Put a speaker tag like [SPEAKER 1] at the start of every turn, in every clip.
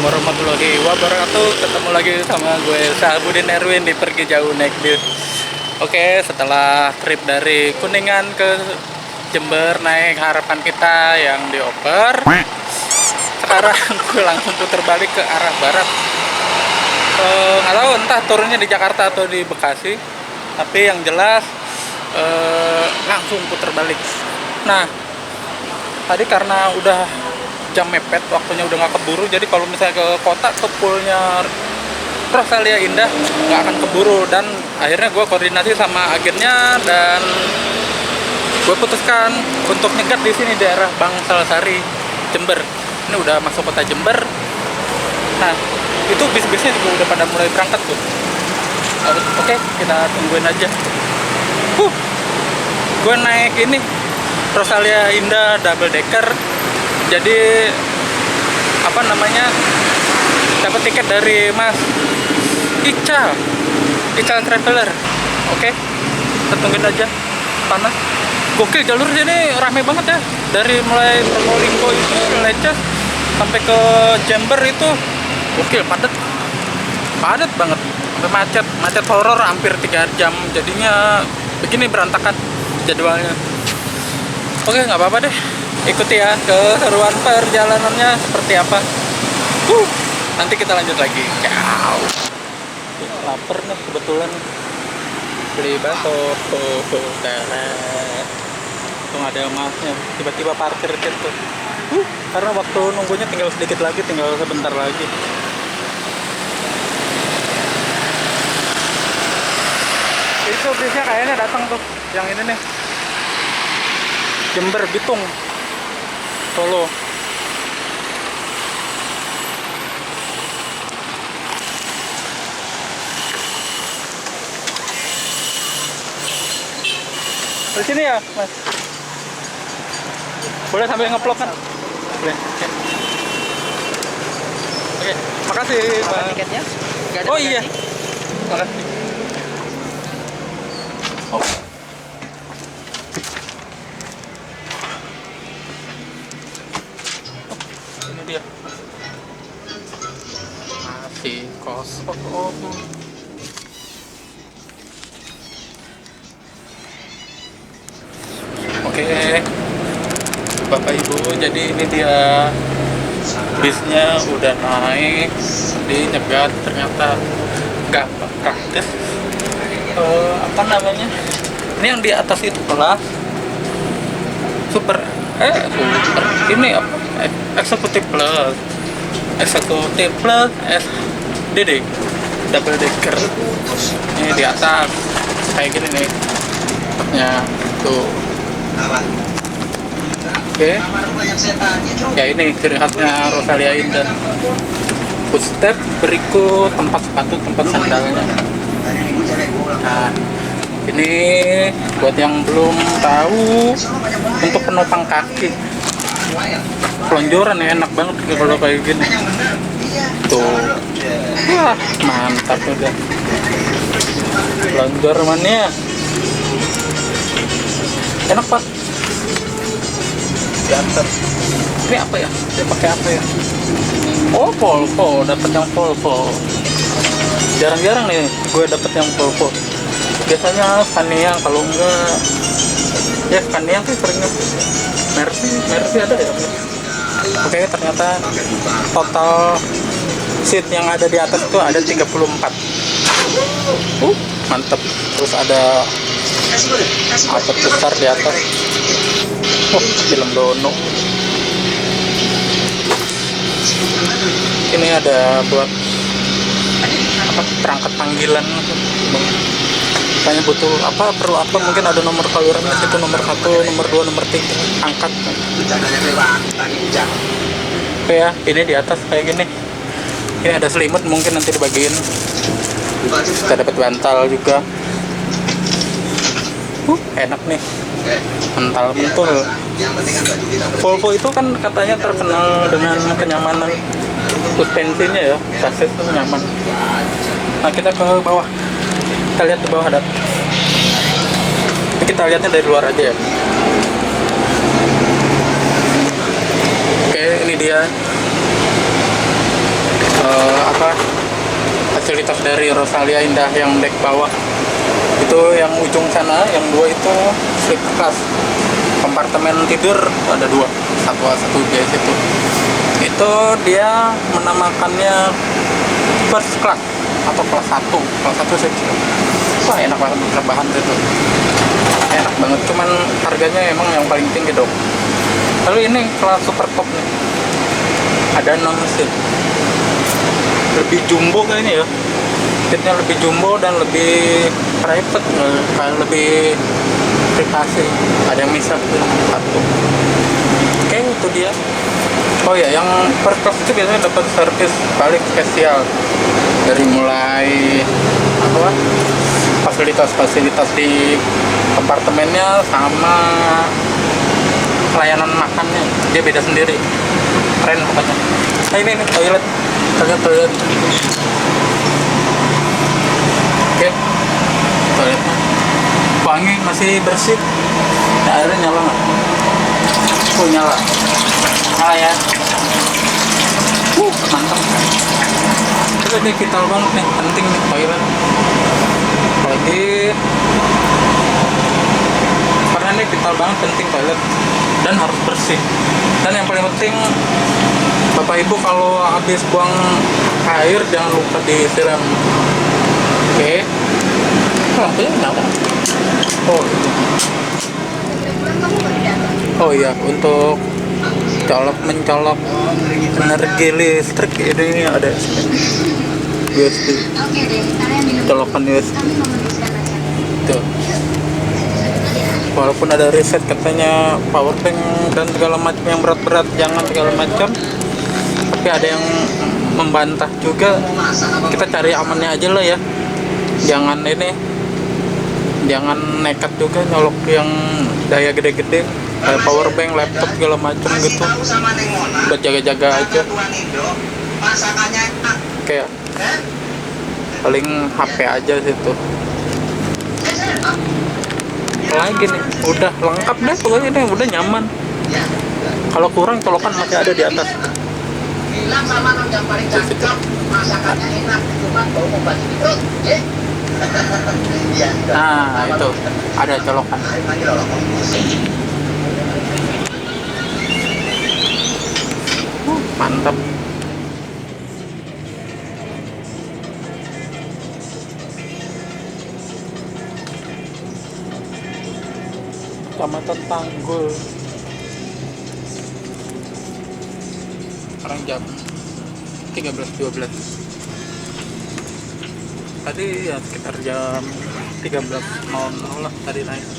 [SPEAKER 1] warahmatullahi wabarakatuh. Ketemu lagi sama gue Sahabudin Erwin di Pergi Jauh Naik Bis. Oke, setelah trip dari Kuningan ke Jember naik Harapan Kita yang dioper, sekarang gue langsung putar balik ke arah barat. Nggak tahu entah turunnya di Jakarta atau di Bekasi, tapi yang jelas langsung putar balik. Nah, tadi karena udah jam mepet, waktunya udah nggak keburu, jadi kalau misalnya ke kota, ke poolnya Rosalia Indah nggak akan keburu. Dan akhirnya gue koordinasi sama agennya dan gue putuskan untuk nyegat di sini daerah Bangsal Sari, Jember. Ini udah masuk kota Jember. Nah, itu bis-bisnya juga udah pada mulai berangkat tuh. Oke, kita tungguin aja. Gue naik ini Rosalia Indah double decker. Jadi dapat tiket dari Mas Ical Traveler. Oke, kita tungguin aja. Panas, gokil jalurnya ini, rame banget ya. Dari mulai Probolinggo itu Leces sampai ke Jember itu gokil, padat banget, sampai macet horor hampir 3 jam. Jadinya begini berantakan jadwalnya. Oke, nggak apa-apa deh, ikuti ya keseruan perjalanannya seperti apa. Nanti kita lanjut lagi. Ciao. Lapar nih kebetulan, beli bakso. Tuh ada masnya, tiba-tiba parkir gitu. Karena waktu nunggunya tinggal sedikit lagi, tinggal sebentar lagi. Itu bisnya kayaknya datang tuh, yang ini nih, Jember Bitung Solo. Di sini ya, Mas. Boleh sambil nge-vlog kan? Boleh. Oke, makasih, Pak.
[SPEAKER 2] Tiketnya? Nggak ada
[SPEAKER 1] Oh
[SPEAKER 2] tiketnya?
[SPEAKER 1] iya. Makasih. Oh. Ini dia. Masih kosong. Oke, Bapak Ibu, jadi ini dia bisnya udah naik, nyegat, ternyata nggak praktis. Ini yang di atas itu kelas super ini apa? Eksekutif plus SDD double decker. Ini di atas kayak gini nih tempatnya tuh. Oke. Ya, ini ciri khasnya Rosalia Indah. Footstep berikut tempat sepatu, tempat sandalnya. Nah, ini buat yang belum tahu, untuk penopang kaki. Pelonjoran ya, enak banget kalau kayak gini. Tuh. Wah, mantap udah. Pelonjor mania. Enak, Pak. Di atas. Ini apa ya? Dia pakai apa ya? Oh, Volvo. Dapat yang Volvo. Jarang-jarang nih gue dapet yang Volvo. Biasanya Scania, kalau enggak ya Scania sih seringnya. Mercy ada ya. Oke, ternyata total seat yang ada di atas itu ada 34. Mantep. Terus ada atap besar di atas. Film Dono. Ini ada buat perangkat panggilan. Tanya butuh perlu apa, mungkin ada nomor kalurannya situ, nomor 1, nomor 2, nomor 3, angkat. Oke ya, ini di atas kayak gini. Ini ada selimut, mungkin nanti dibagiin. Kita dapat bantal juga. Enak nih, mental betul. Volvo itu kan katanya terkenal dengan kenyamanan suspensinya ya, chassis itu nyaman. Nah, kita ke bawah, kita lihat ke bawah ada. Ini kita lihatnya dari luar aja ya. Oke, ini dia fasilitas dari Rosalia Indah yang deck bawah itu, yang ujung sana yang dua itu sleeper class. Kompartemen tidur ada dua, satu A satu B situ. Itu dia menamakannya first class atau kelas 1 sih. Wah, enak banget rebahan itu, enak banget, cuman harganya emang yang paling tinggi dong. Lalu ini kelas super top nih, ada 6 seat, lebih jumbo kayaknya ya, seatnya lebih jumbo dan lebih private, kayak lebih privasi, ada yang misah satu. Oke, itu dia. Oh ya, yang per class itu biasanya dapat servis balik spesial, dari mulai apa, fasilitas-fasilitas di apartemennya sama pelayanan makannya, dia beda sendiri, keren pokoknya. Nah, ini toilet. Oke, toiletnya wangi, masih bersih. Nah, airnya nyala nggak? Oh, nyala ya. Mantap. Terus ini vital banget nih, penting nih toilet. Apalagi karena ini vital banget, penting toilet dan harus bersih. Dan yang paling penting, Bapak Ibu kalau habis buang air jangan lupa disiram. Oke. Lampunya nyala. Oh iya, untuk mencolok energi listrik ini ada USB, colokan USB tuh. Walaupun ada riset katanya power bank dan segala macam yang berat-berat jangan segala macam, tapi ada yang membantah juga. Kita cari amannya aja lah ya, jangan nekat juga nyolok yang daya gede-gede kayak power bank, laptop segala macam gitu, buat jaga-jaga aja. Kayak paling HP aja situ. Lagi nih, udah lengkap deh pokoknya, ini udah nyaman. Kalau kurang colokan masih ada di atas. Nah, itu ada colokan. Mantap. Kecamatan Tanggul. Sekarang jam 13.12. Tadi ya sekitar jam 13.00 lah tadi naik.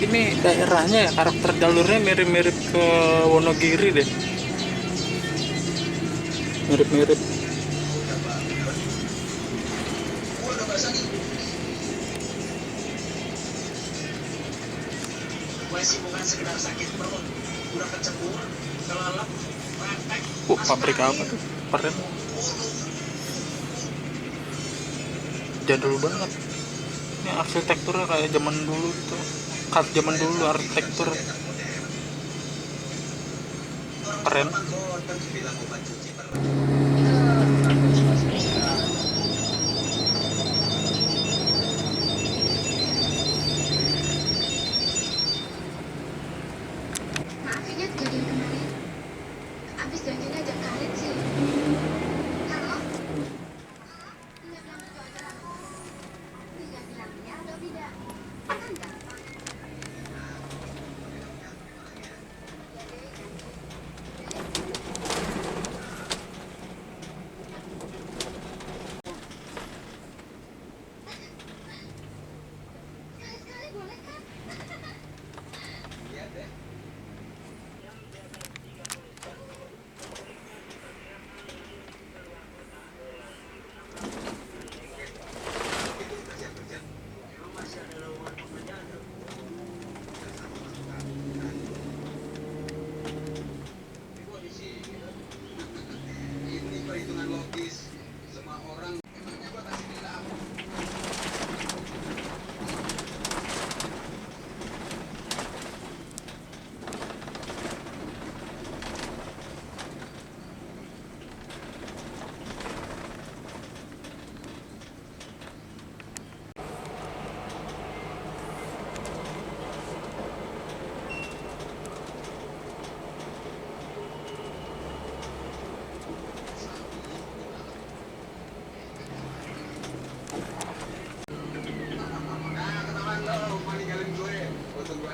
[SPEAKER 1] Ini daerahnya ya, karakter jalurnya mirip-mirip ke Wonogiri deh, mirip-mirip.
[SPEAKER 2] Bukan sekedar sakit perut, udah kecebur, kelelep, repek.
[SPEAKER 1] Pabrik apa tuh? Keren. Jadul banget. Ini arsitekturnya kayak zaman dulu tuh. Khas zaman dulu arsitektur. Keren.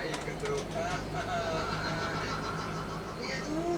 [SPEAKER 2] ikut bro. Iya tuh.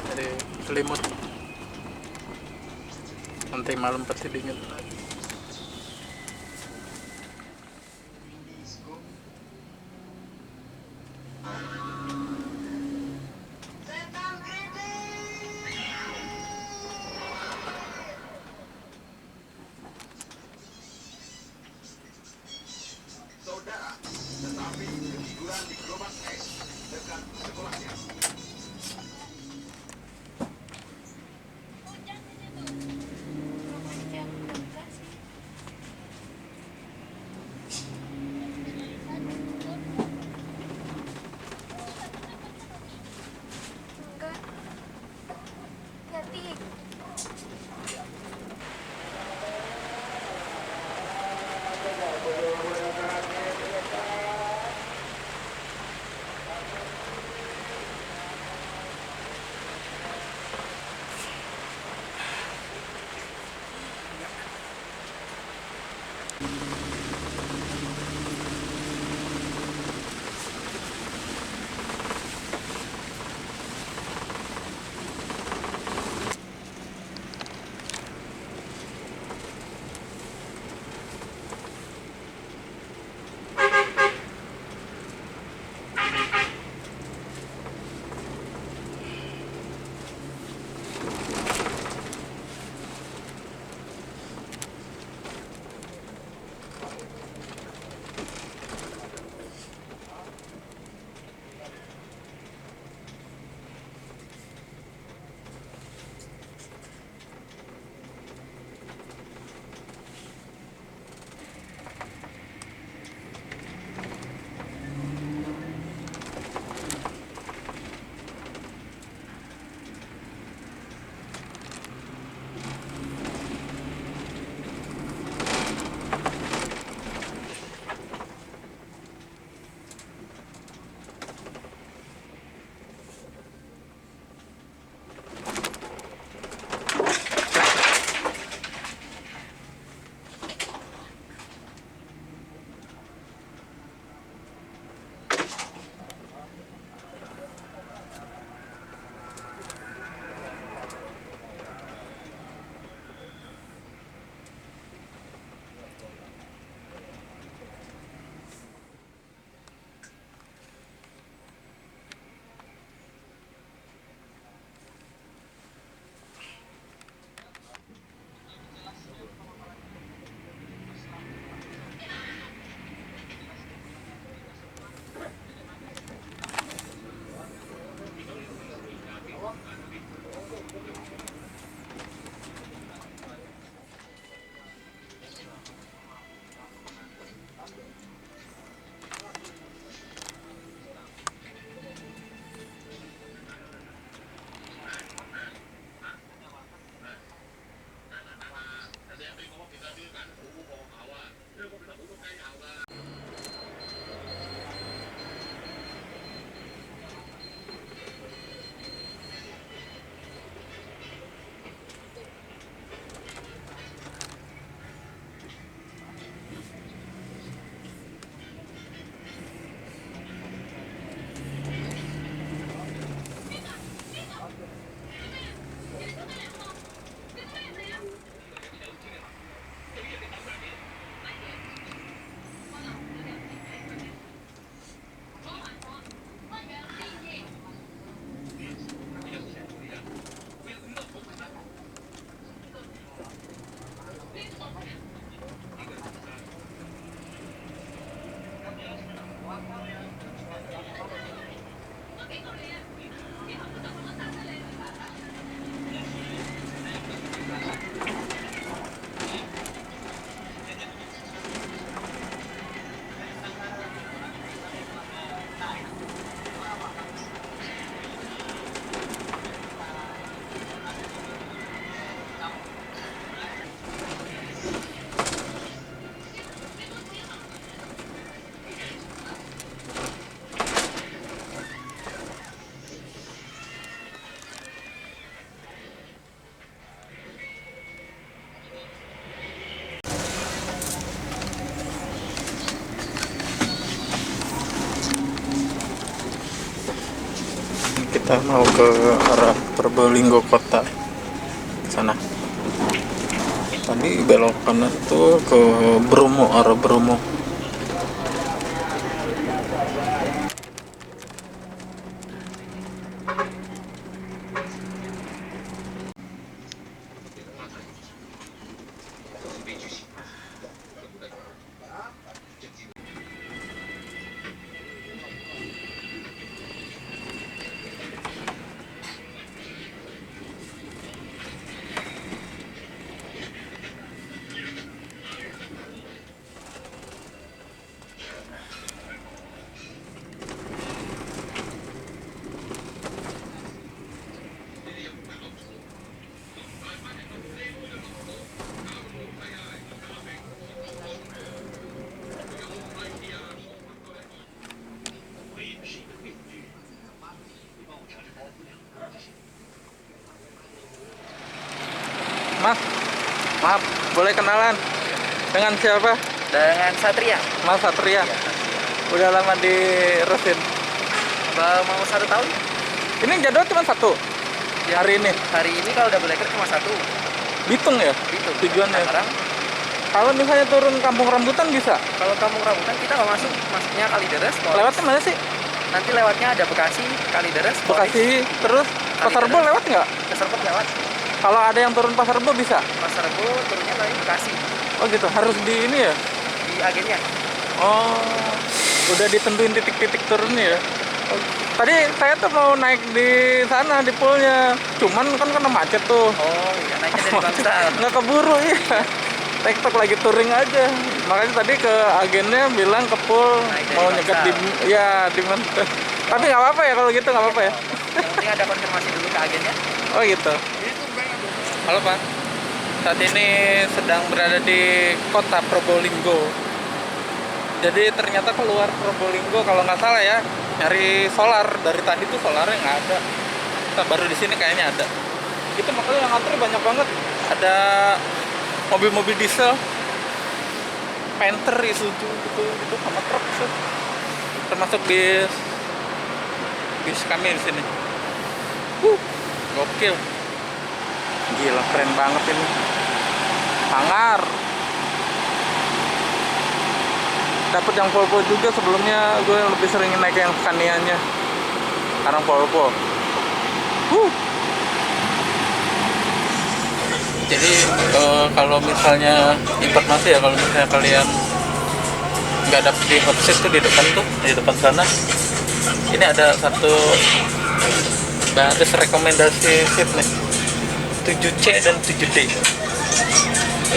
[SPEAKER 1] Dari selimut nanti malam pasti dingin.
[SPEAKER 2] Saudara, tetapi ketiduran di gerobak es dekat sekolahnya.
[SPEAKER 3] Enggak. Hati.
[SPEAKER 1] kita mau ke arah Probolinggo kota sana. Tadi belok kanan tuh ke Bromo, arah Bromo. Mas, maaf, boleh kenalan? Dengan siapa?
[SPEAKER 4] Dengan Satria.
[SPEAKER 1] Mas Satria. Udah lama di Resin.
[SPEAKER 4] Mau 1 tahun?
[SPEAKER 1] Ini jadwal cuma satu hari ini.
[SPEAKER 4] Hari ini kalau double decker cuma 1.
[SPEAKER 1] Bitung ya?
[SPEAKER 4] Gitu.
[SPEAKER 1] Tujuannya.
[SPEAKER 4] Sekarang
[SPEAKER 1] Kalau misalnya turun Kampung Rambutan bisa?
[SPEAKER 4] kalau Kampung Rambutan kita nggak masuk, masuknya Kalideres.
[SPEAKER 1] Lewatnya mana sih?
[SPEAKER 4] Nanti lewatnya ada Bekasi, Kalideres,
[SPEAKER 1] Bekasi, terus Pasar Rebo lewat nggak?
[SPEAKER 4] Keserpet lewat.
[SPEAKER 1] Kalau ada yang turun Pasar Rebo bisa?
[SPEAKER 4] Pasar Rebo turunnya dari Bekasi
[SPEAKER 1] Oh gitu, harus di ini ya?
[SPEAKER 4] di agennya.
[SPEAKER 1] Oh, udah ditentuin titik-titik turunnya ya? Oh, tadi saya tuh mau naik di sana, di poolnya. Cuman kan kena macet tuh.
[SPEAKER 4] Oh iya, naiknya dari Bangsal.
[SPEAKER 1] Nggak keburu ya. TikTok lagi touring aja. Makanya tadi ke agennya bilang ke pool
[SPEAKER 4] Naik dari
[SPEAKER 1] mau nyekat di
[SPEAKER 4] Bangsal.
[SPEAKER 1] ya di mana. Tapi nggak apa-apa ya kalau gitu, nggak apa-apa ya.
[SPEAKER 4] Yang penting ada konfirmasi dulu ke agennya.
[SPEAKER 1] Oh gitu. Halo Pak. Saat ini sedang berada di kota Probolinggo. Jadi ternyata keluar Probolinggo kalau nggak salah ya, nyari solar. Dari tadi tuh solarnya nggak ada. Kita baru di sini kayaknya ada. Itu makanya yang antri banyak banget. Ada mobil-mobil diesel, Panther, Isuzu gitu sama truk sih. Termasuk bis kami di sini. Gokil. Gila, keren banget ini. Hangar. Dapat yang Volvo juga, sebelumnya gue lebih sering naik yang Scania-nya. Sekarang Volvo. Jadi kalau misalnya informasi ya, kalau misalnya kalian nggak dapet di hot seat tuh di depan sana, ini ada satu baris rekomendasi seat nih, 7C dan 7D.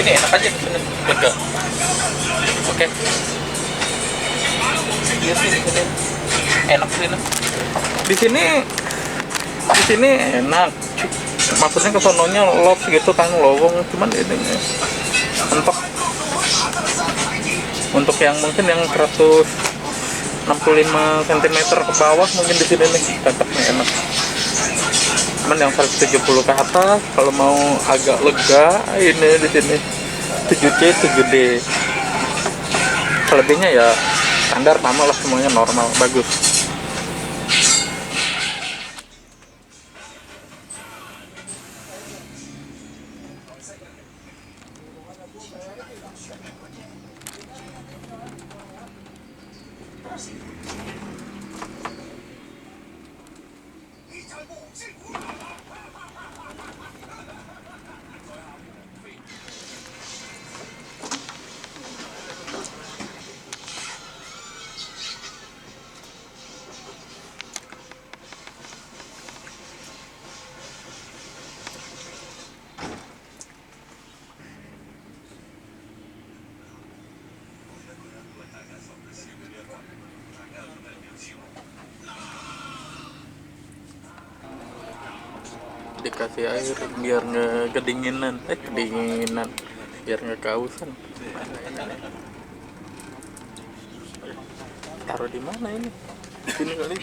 [SPEAKER 1] Ini enak aja di sini, lega. Oke. Iya sih, di sini enak sih. Di sini enak. Maksudnya kesononya lock gitu kan, lowong, cuman ini mentok. Untuk yang mungkin yang 165 cm ke bawah mungkin di sini nih cocoknya enak. Cuman yang 170 ke atas kalau mau agak lega ini di sini 7C 7D. Selebihnya ya standar sama lah, semuanya normal, bagus. Dikasih air biar nggak kedinginan, biar nggak kehausan. Taruh di mana ini? Di sini kali.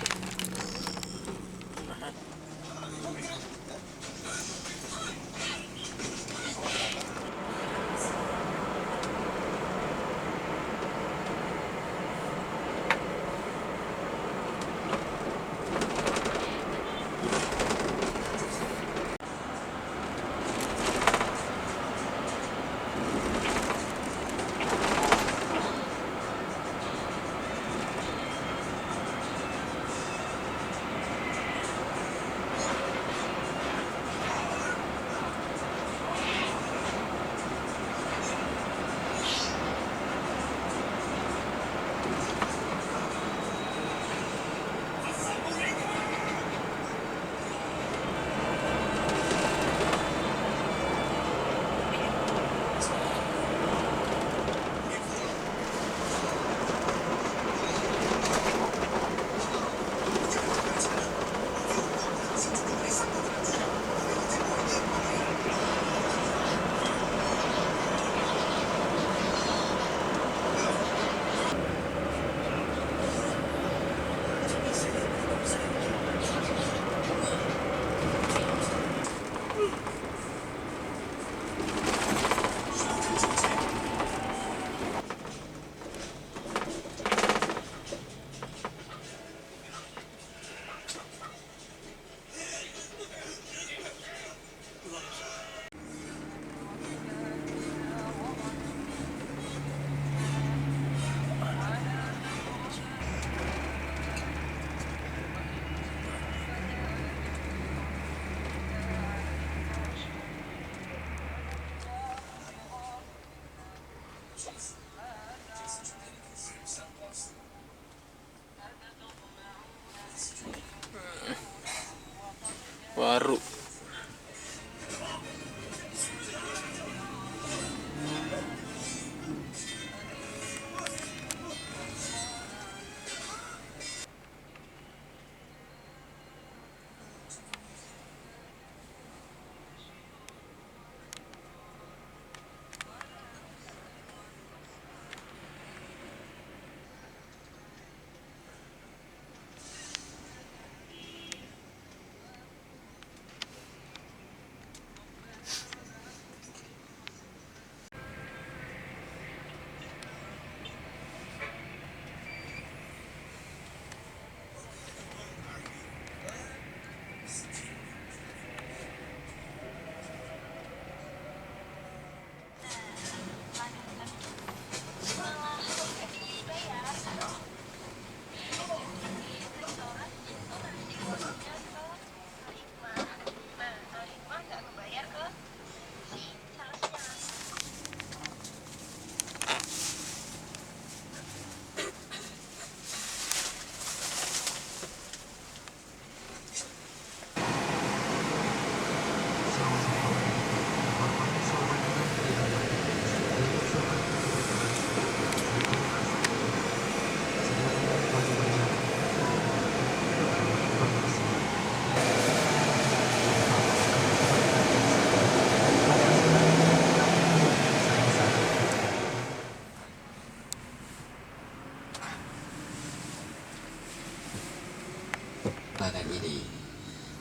[SPEAKER 5] planet ini.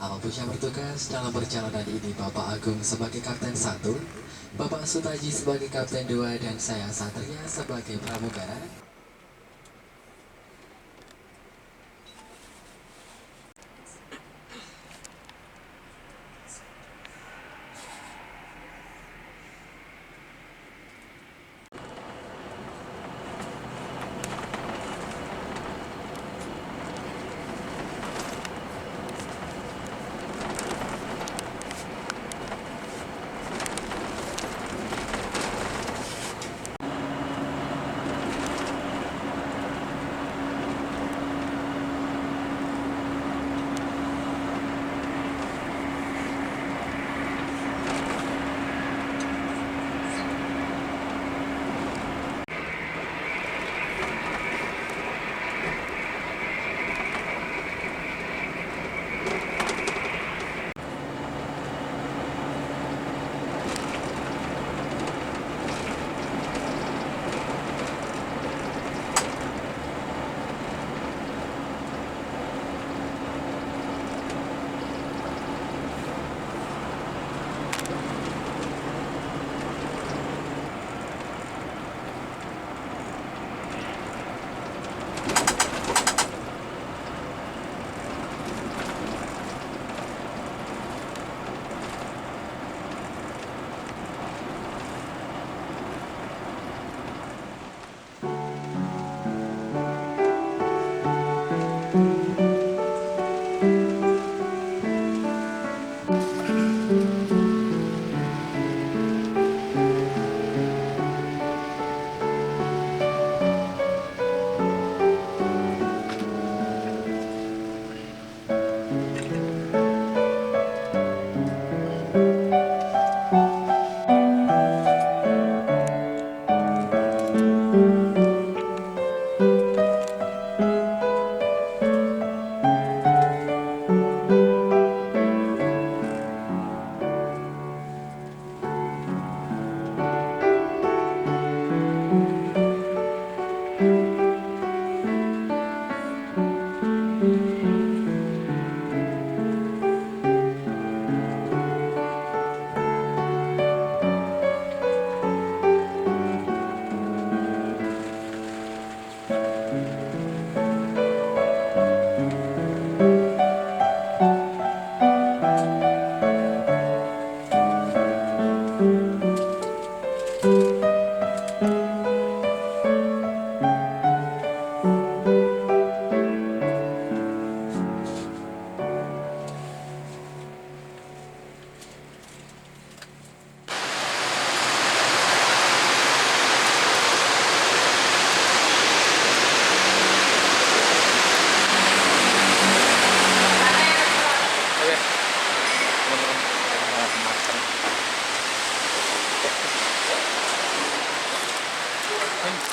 [SPEAKER 5] Apapun yang bertugas dalam perjalanan ini, Bapak Agung sebagai Kapten 1, Bapak Sutaji sebagai Kapten 2, dan saya Satria sebagai pramugara.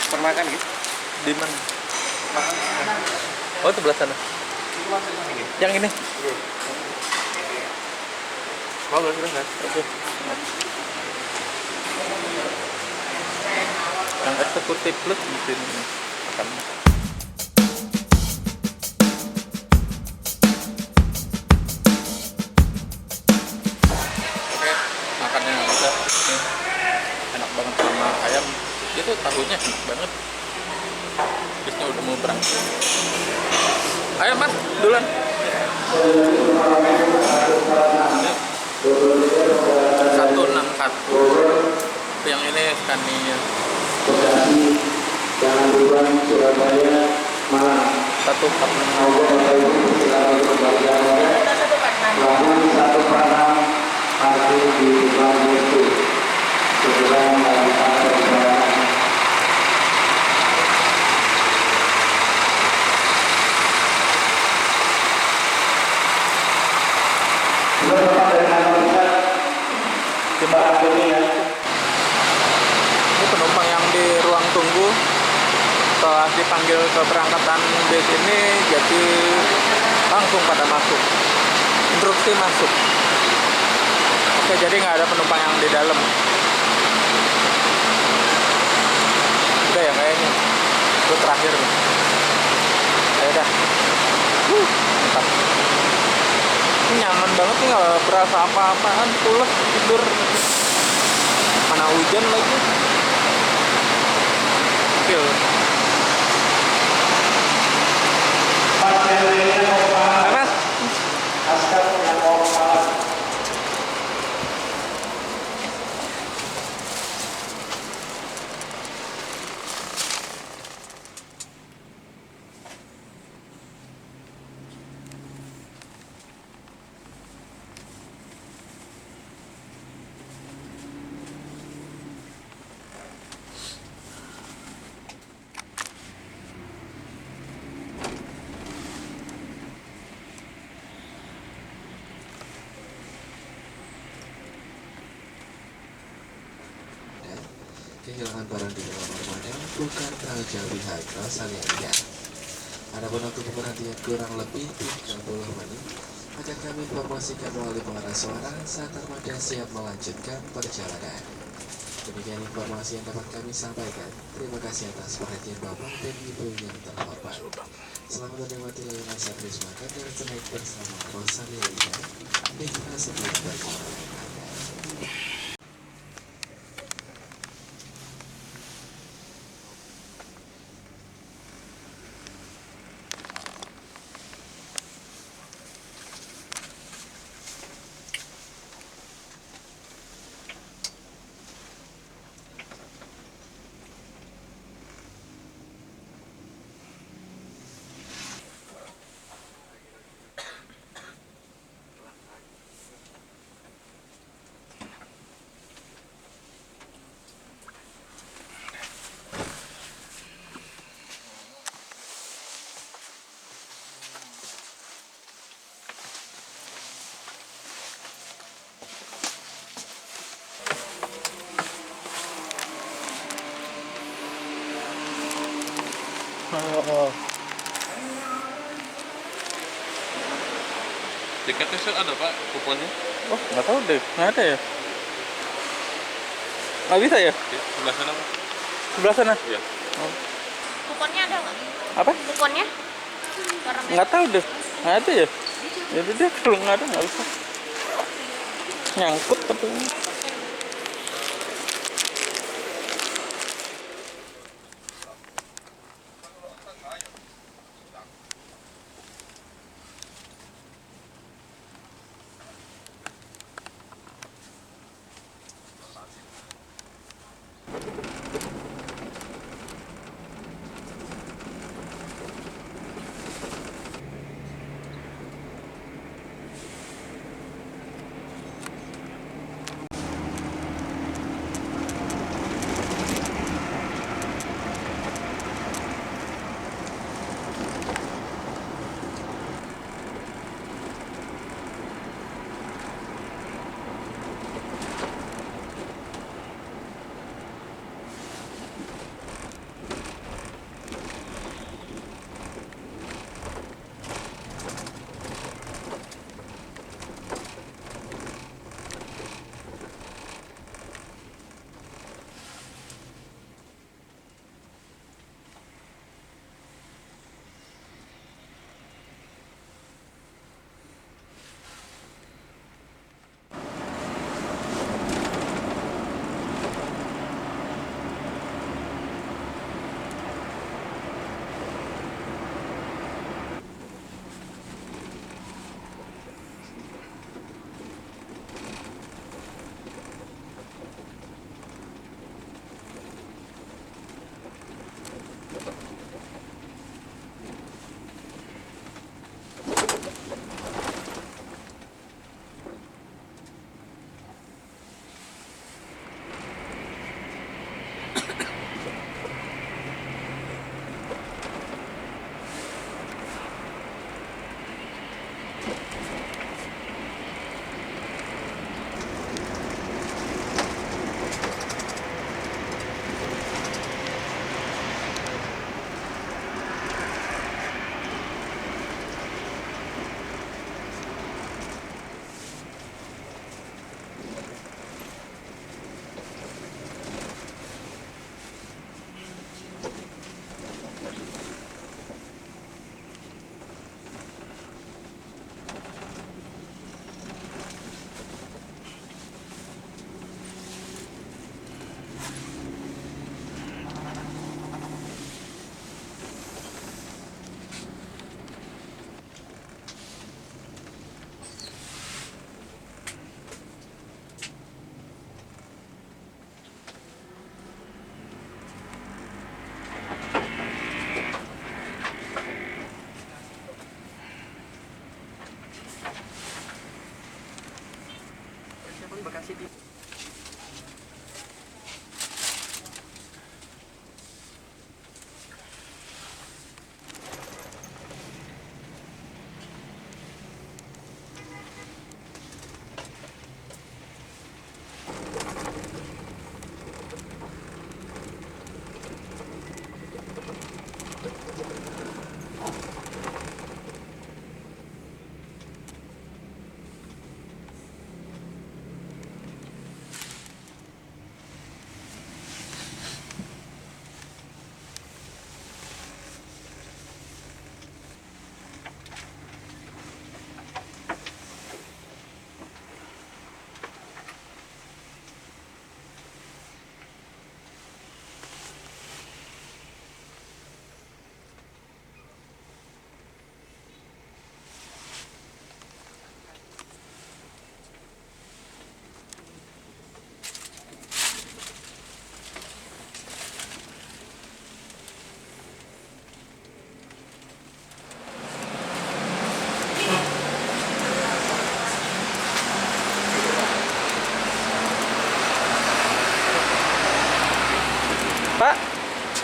[SPEAKER 4] Permakan gitu.
[SPEAKER 1] Di mana? Oh, sebelah sana. Yang ini.
[SPEAKER 4] Mau belum kan?
[SPEAKER 1] Oke. Yang eksekutif plus di sini. Makan. Oke, makannya udah. Nih. Enak banget sama ayam. Itu tahunya enak banget. Bisnya udah mau berangkat. Ayo mas, duluan. 161. Yang ini Scania.
[SPEAKER 6] Jangan lupa Surabaya, Malang.
[SPEAKER 1] 146.
[SPEAKER 6] Lahan 146 parkir di depan itu. Segera melakukan perjalanan.
[SPEAKER 1] Ini penumpang yang di ruang tunggu setelah dipanggil keberangkatan bis ini jadi langsung pada masuk, instruksi masuk. Oke, jadi nggak ada penumpang yang di dalam. Udah ya kayaknya itu terakhir nih. Ya udah, mantap. nyaman banget nih, nggak berasa apa-apaan, pulas tidur. Mana hujan lagi. Gokil. Apa?
[SPEAKER 5] Dan kehilangan barang di dalam armada bukan raja pihak Australia. Adapun waktu pemberhentian kurang lebih 30 menit akan kami informasikan melalui pengeras suara saat armada siap melanjutkan perjalanan. Demikian informasi yang dapat kami sampaikan. Terima kasih atas perhatian Bapak dan Ibu yang terhormat. Selamat menikmati layanan servis makan dan snack bersama Rosalia Ida. Nikah sebelum berjalan.
[SPEAKER 1] Oh.
[SPEAKER 4] Tiketnya sih ada Pak, kuponnya.
[SPEAKER 1] Oh, nggak tahu deh, nggak ada ya? Nggak bisa ya?
[SPEAKER 4] Di sebelah sana Pak.
[SPEAKER 1] Sebelah sana?
[SPEAKER 4] Iya.
[SPEAKER 3] Kuponnya ada nggak?
[SPEAKER 1] Apa?
[SPEAKER 3] Kuponnya? Warna merah.
[SPEAKER 1] Nggak tahu deh, nggak ada ya? Jadi dia kalau nggak ada nggak bisa. Nyangkut tapi.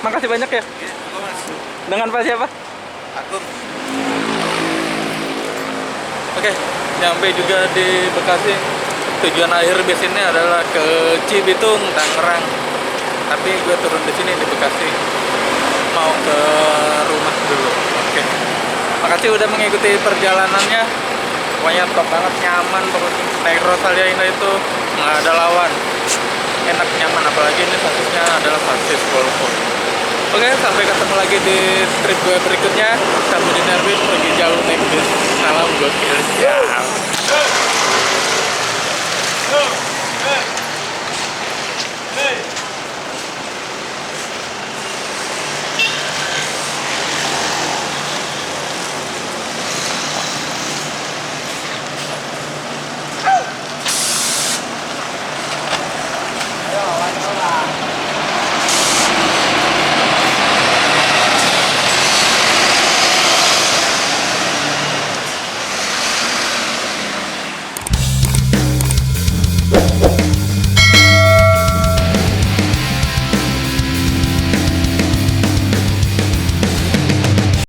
[SPEAKER 1] Makasih banyak ya. Dengan Pak siapa?
[SPEAKER 4] Aku
[SPEAKER 1] Oke, nyampe juga di Bekasi. Tujuan akhir bis ini adalah ke Cibitung, Tangerang. Tapi gue turun di sini di Bekasi. Mau ke rumah dulu. Oke. Makasih udah mengikuti perjalanannya. Pokoknya top banget, nyaman pokoknya. Naik Rosalia Indah itu nggak ada lawan. Enak, nyaman, apalagi ini statusnya adalah sasis Volvo. Oke, sampai ketemu lagi di trip gue berikutnya. Sampai di Nerwin, pergi jauh naik bis. Salam gokil. Ya.